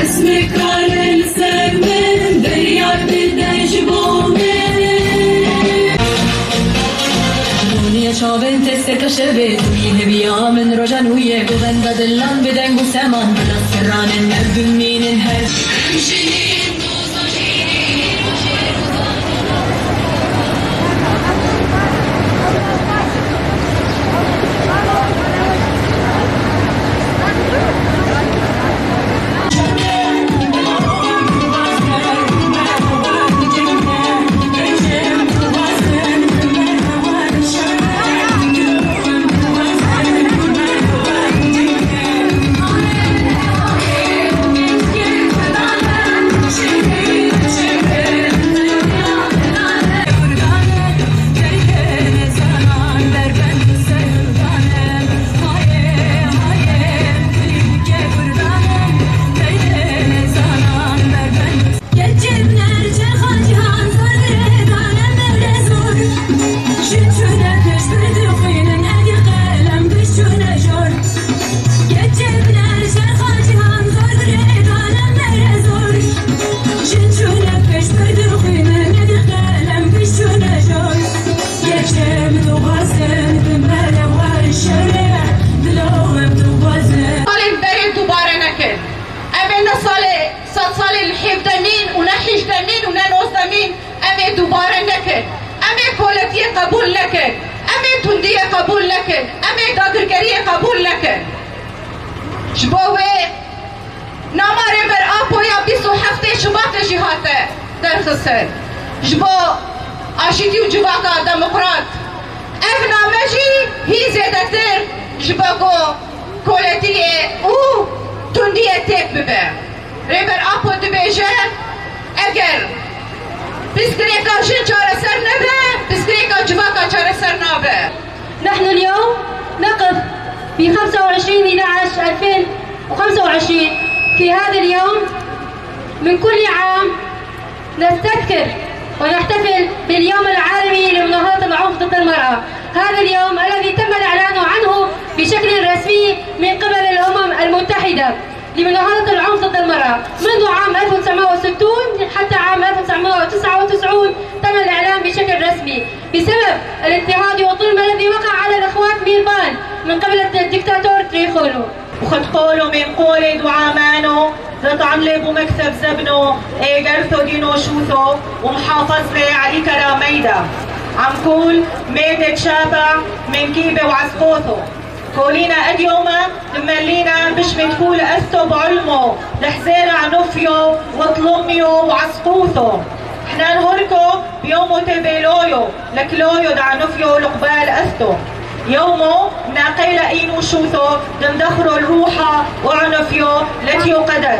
اسمك على لسان من دريار بدنا جبومين دنيا شابن تستك شبت وين بيا من رجان ويا قبن بدلان بدن وسمان بلا سران النبي مين انهج قبول لك أمي تندية قبول لك أمي دادرگرية قبول لك جبوه نامار بر آپو یا 27 شباط جهات در خسر جبو آشیدی و جواقا دموقرات اف نامجی هی زیدتر جبوگو کولتیه او تندیه تک ببه ریبر آپو دبیجه اگر بسكريكا شن چاره سر نبه بسكريكا جواكا چاره سر نبه. نحن اليوم نقف في 25/11/2025 في هذا اليوم من كل عام نستذكر ونحتفل باليوم العالمي لمناهضة العنف ضد المرأة. هذا اليوم الذي تم الإعلان عنه بشكل رسمي من قبل الأمم المتحدة لمناهضة العنف ضد المرأة منذ عام 1960 حتى عام 1999 تم الإعلان بشكل رسمي بسبب الاضطهاد والظلم الذي وقع على الأخوات ميربان من قبل الدكتاتور تريخولو. وخطقولو من قول دعامانو ذات عملي بمكتب زبنو ايقرثو دينو شوثو ومحافظة علي كراميدا عم كول ميدة شابع من كيبة وعسقوثو كولينا اديوما تملينا بش بتقول استو بعلمو لحزينا عنفيو وطلميو وعسقوثو احنا نهركو بيومو تبيلويو لكلويو دعنفيو لقبال استو يومو ناقيلا اينو شوثو دمدخرو الروحة وعنفيو لتيو قدر